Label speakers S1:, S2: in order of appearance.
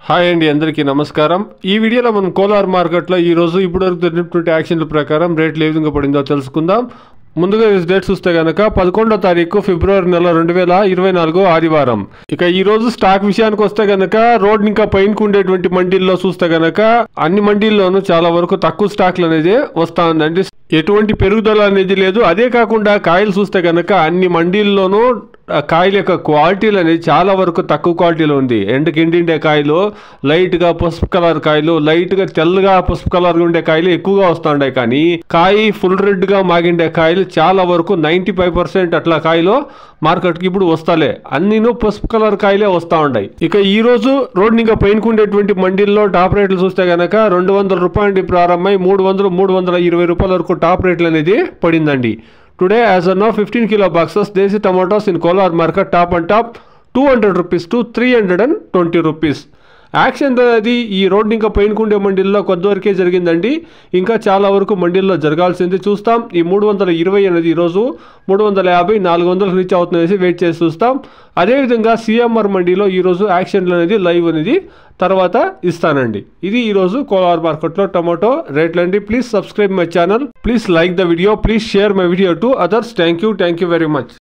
S1: Hi అండి, అందరికీ నమస్కారం. ఈ వీడియోలో మనం కోలార్ మార్కెట్లో ఈరోజు ఇప్పటివరకు జరిగినటువంటి యాక్షన్ల ప్రకారం రేట్లు ఏ విధంగా పడిందో తెలుసుకుందాం. ముందుగా ఈ డేట్ చూస్తే కనుక 11వ తారీఖు ఫిబ్రవరి నెల 2024 ఆదివారం. ఇక ఈ రోజు స్టాక్ విషయానికి వస్తే కనుక రోడ్ ఇంకా పైనకు ఉండేటువంటి మండీల్లో చూస్తే కనుక అన్ని మండీల్లోనూ చాలా వరకు తక్కువ స్టాక్లు అనేది వస్తా ఉందండి. ఎటువంటి పెరుగుదల అనేది లేదు. అదే కాకుండా కాయలు చూస్తే కనుక అన్ని మండీల్లోనూ కాయల యొక్క క్వాలిటీలు అనేది చాలా వరకు తక్కువ క్వాలిటీలో ఉంది. ఎండకి ఎండిండే కాయలు, లైట్గా పసుపు కలర్ కాయలు, లైట్గా తెల్లగా పసుపు కలర్గా ఉండే కాయలు ఎక్కువగా వస్తుంటాయి. కానీ కాయ ఫుల్ రెడ్గా మాగిండే కాయలు చాలా వరకు 95% అట్లా కాయలు మార్కెట్కి ఇప్పుడు వస్తాలే. అన్నీను పసుపు కలర్ కాయలే వస్తూ ఉంటాయి. ఇక ఈ రోజు రోడ్ ఇంకా పైనకుండేటువంటి మండీల్లో టాప్ రేట్లు చూస్తే కనుక 200 రూపాయల నుండి ప్రారంభమై 300-320 రూపాయల వరకు టాప్ రేట్లు అనేది పడిందండి. Today, as of now, 15 kilo boxes, Desi tomatoes in Kolar market top and top 200 rupees to 320 rupees. Action అనేది ఈ రోడ్ ఇంకా పైనకుండే మండీల్లో కొంతవరకే జరిగిందండి. ఇంకా చాలా వరకు మండీల్లో జరగాల్సింది చూస్తాం. ఈ 320 అనేది ఈరోజు 350, 400 రీచ్ అవుతుందనేసి వెయిట్ చేసి చూస్తాం. అదేవిధంగా సిఎంఆర్ మండీలో ఈరోజు యాక్షన్లు అనేది లైవ్ అనేది తర్వాత ఇస్తానండి. ఇది ఈరోజు కోలార్ మార్కెట్లో టమాటో రేట్లు అండి. Please subscribe my channel, please like the video, please share my video to others. Thank you very much.